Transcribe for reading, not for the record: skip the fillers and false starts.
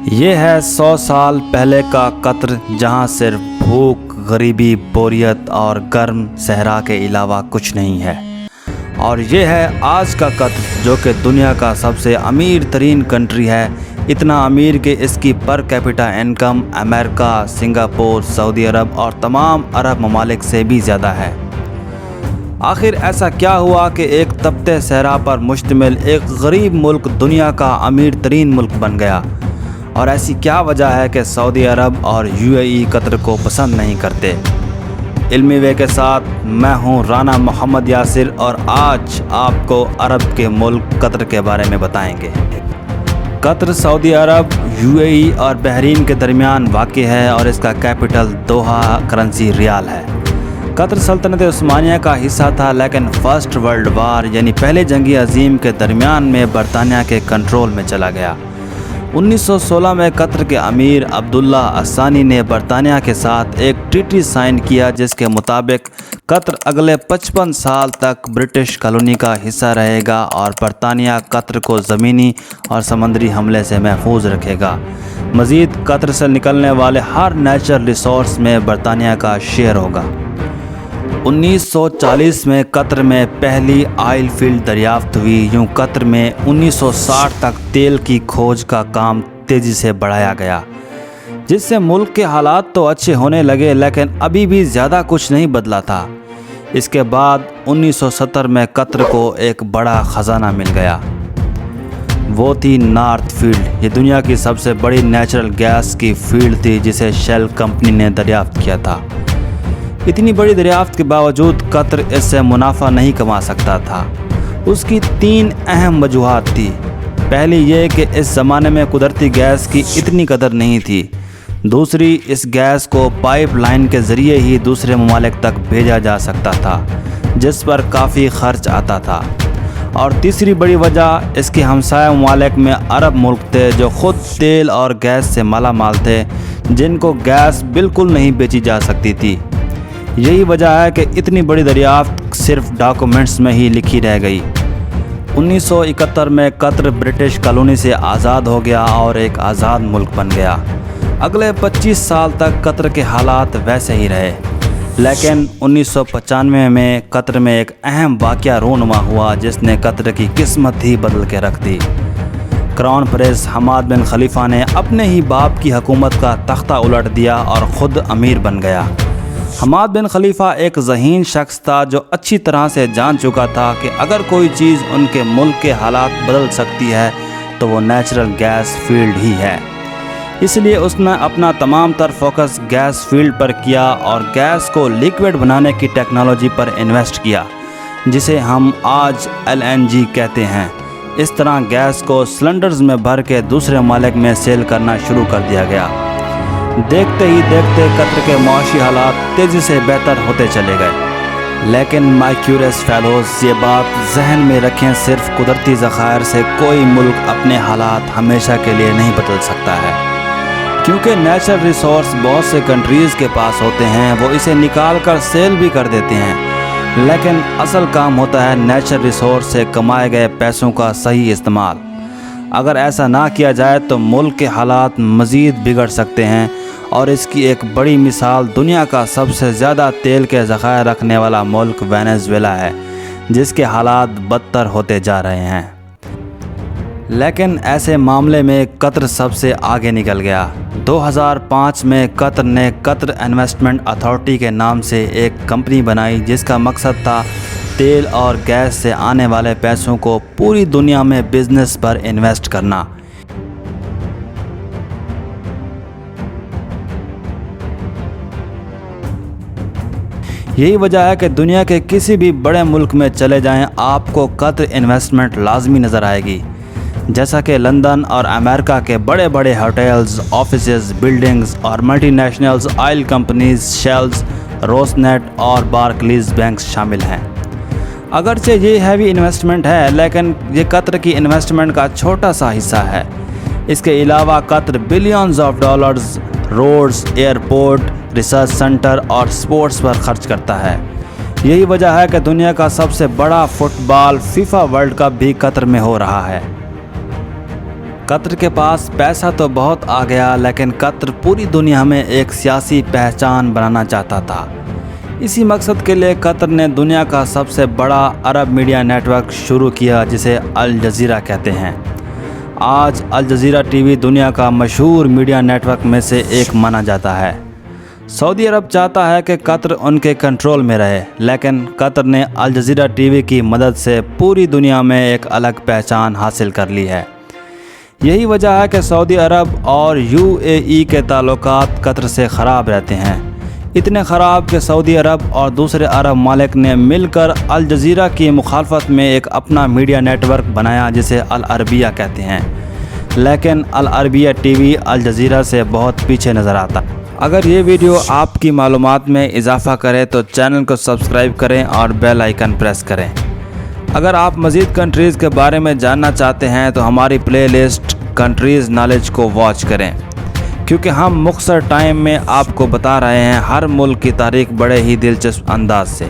یہ ہے 100 سال پہلے کا قطر، جہاں صرف بھوک، غریبی، بوریت اور گرم صحرا کے علاوہ کچھ نہیں ہے۔ اور یہ ہے آج کا قطر، جو کہ دنیا کا سب سے امیر ترین کنٹری ہے، اتنا امیر کہ اس کی پر کیپٹا انکم امریکہ، سنگاپور، سعودی عرب اور تمام عرب ممالک سے بھی زیادہ ہے۔ آخر ایسا کیا ہوا کہ ایک تپتے صحرا پر مشتمل ایک غریب ملک دنیا کا امیر ترین ملک بن گیا؟ اور ایسی کیا وجہ ہے کہ سعودی عرب اور UAE قطر کو پسند نہیں کرتے؟ علمی وے کے ساتھ میں ہوں رانا محمد یاسر، اور آج آپ کو عرب کے ملک قطر کے بارے میں بتائیں گے۔ قطر سعودی عرب، UAE اور بحرین کے درمیان واقع ہے اور اس کا کیپٹل دوحہ، کرنسی ریال ہے۔ قطر سلطنت عثمانیہ کا حصہ تھا، لیکن فرسٹ ورلڈ وار یعنی پہلے جنگی عظیم کے درمیان میں برطانیہ کے کنٹرول میں چلا گیا۔ 1916 میں قطر کے امیر عبداللہ الثانی نے برطانیہ کے ساتھ ایک ٹریٹی سائن کیا، جس کے مطابق قطر اگلے 55 سال تک برٹش کالونی کا حصہ رہے گا اور برطانیہ قطر کو زمینی اور سمندری حملے سے محفوظ رکھے گا۔ مزید قطر سے نکلنے والے ہر نیچرل ریسورس میں برطانیہ کا شیئر ہوگا۔ 1940 میں قطر میں پہلی آئل فیلڈ دریافت ہوئی۔ یوں قطر میں 1960 تک تیل کی کھوج کا کام تیزی سے بڑھایا گیا، جس سے ملک کے حالات تو اچھے ہونے لگے، لیکن ابھی بھی زیادہ کچھ نہیں بدلا تھا۔ اس کے بعد 1970 میں قطر کو ایک بڑا خزانہ مل گیا، وہ تھی نارتھ فیلڈ۔ یہ دنیا کی سب سے بڑی نیچرل گیس کی فیلڈ تھی، جسے شیل کمپنی نے دریافت کیا تھا۔ اتنی بڑی دریافت کے باوجود قطر اس سے منافع نہیں کما سکتا تھا۔ اس کی 3 اہم وجوہات تھی۔ پہلی یہ کہ اس زمانے میں قدرتی گیس کی اتنی قدر نہیں تھی۔ دوسری، اس گیس کو پائپ لائن کے ذریعے ہی دوسرے ممالک تک بھیجا جا سکتا تھا، جس پر کافی خرچ آتا تھا۔ اور تیسری بڑی وجہ اس کے ہمسایہ ممالک میں عرب ملک تھے، جو خود تیل اور گیس سے مالا مال تھے، جن کو گیس بالکل نہیں بیچی جا سکتی تھی۔ یہی وجہ ہے کہ اتنی بڑی دریافت صرف ڈاکومنٹس میں ہی لکھی رہ گئی۔ 1971 میں قطر برٹش کالونی سے آزاد ہو گیا اور ایک آزاد ملک بن گیا۔ اگلے 25 سال تک قطر کے حالات ویسے ہی رہے، لیکن 1995 میں قطر میں ایک اہم واقعہ رونما ہوا، جس نے قطر کی قسمت ہی بدل کے رکھ دی۔ کراؤن پرنس حماد بن خلیفہ نے اپنے ہی باپ کی حکومت کا تختہ الٹ دیا اور خود امیر بن گیا۔ حماد بن خلیفہ ایک ذہین شخص تھا، جو اچھی طرح سے جان چکا تھا کہ اگر کوئی چیز ان کے ملک کے حالات بدل سکتی ہے تو وہ نیچرل گیس فیلڈ ہی ہے۔ اس لیے اس نے اپنا تمام تر فوکس گیس فیلڈ پر کیا اور گیس کو لیکوڈ بنانے کی ٹیکنالوجی پر انویسٹ کیا، جسے ہم آج LNG کہتے ہیں۔ اس طرح گیس کو سلنڈرز میں بھر کے دوسرے ممالک میں سیل کرنا شروع کر دیا گیا۔ دیکھتے ہی دیکھتے قطر کے معاشی حالات تیزی سے بہتر ہوتے چلے گئے، لیکن مائی کیوریس فیلوز یہ بات ذہن میں رکھیں، صرف قدرتی ذخائر سے کوئی ملک اپنے حالات ہمیشہ کے لیے نہیں بدل سکتا ہے۔ کیونکہ نیچرل ریسورس بہت سے کنٹریز کے پاس ہوتے ہیں، وہ اسے نکال کر سیل بھی کر دیتے ہیں، لیکن اصل کام ہوتا ہے نیچرل ریسورس سے کمائے گئے پیسوں کا صحیح استعمال۔ اگر ایسا نہ کیا جائے تو ملک کے حالات مزید بگڑ سکتے ہیں، اور اس کی ایک بڑی مثال دنیا کا سب سے زیادہ تیل کے ذخائر رکھنے والا ملک وینزویلا ہے، جس کے حالات بدتر ہوتے جا رہے ہیں۔ لیکن ایسے معاملے میں قطر سب سے آگے نکل گیا۔ 2005 میں قطر نے قطر انویسٹمنٹ اتھارٹی کے نام سے ایک کمپنی بنائی، جس کا مقصد تھا تیل اور گیس سے آنے والے پیسوں کو پوری دنیا میں بزنس پر انویسٹ کرنا۔ یہی وجہ ہے کہ دنیا کے کسی بھی بڑے ملک میں چلے جائیں، آپ کو قطر انویسٹمنٹ لازمی نظر آئے گی، جیسا کہ لندن اور امریکہ کے بڑے بڑے ہوٹلز، آفیسز، بلڈنگز اور multinationals, oil companies, Shells, Rosneft اور بارکلیز بینکس شامل ہیں۔ اگرچہ یہ ہیوی انویسٹمنٹ ہے، لیکن یہ قطر کی انویسٹمنٹ کا چھوٹا سا حصہ ہے۔ اس کے علاوہ Qatar billions of dollars roads, airport, research centre اور سپورٹس پر خرچ کرتا ہے۔ یہی وجہ ہے کہ دنیا کا سب سے بڑا فٹ بال فیفا ورلڈ کپ بھی قطر میں ہو رہا ہے۔ قطر کے پاس پیسہ تو بہت آ گیا، لیکن قطر پوری دنیا میں ایک سیاسی پہچان بنانا چاہتا تھا۔ اسی مقصد کے لیے قطر نے دنیا کا سب سے بڑا عرب میڈیا نیٹ ورک شروع کیا، جسے الجزیرہ کہتے ہیں۔ آج الجزیرہ ٹی وی دنیا کا مشہور میڈیا نیٹ ورک میں سے ایک مانا جاتا ہے۔ سعودی عرب چاہتا ہے کہ قطر ان کے کنٹرول میں رہے، لیکن قطر نے الجزیرہ ٹی وی کی مدد سے پوری دنیا میں ایک الگ پہچان حاصل کر لی ہے۔ یہی وجہ ہے کہ سعودی عرب اور UAE کے تعلقات قطر سے خراب رہتے ہیں، اتنے خراب کہ سعودی عرب اور دوسرے عرب ممالک نے مل کر الجزیرہ کی مخالفت میں ایک اپنا میڈیا نیٹ ورک بنایا، جسے العربیہ کہتے ہیں، لیکن العربیہ ٹی وی الجزیرہ سے بہت پیچھے نظر آتا ہے۔ اگر یہ ویڈیو آپ کی معلومات میں اضافہ کرے تو چینل کو سبسکرائب کریں اور بیل آئیکن پریس کریں۔ اگر آپ مزید کنٹریز کے بارے میں جاننا چاہتے ہیں تو ہماری پلے لسٹ کنٹریز نالج کو واچ کریں، کیونکہ ہم مختصر ٹائم میں آپ کو بتا رہے ہیں ہر ملک کی تاریخ بڑے ہی دلچسپ انداز سے۔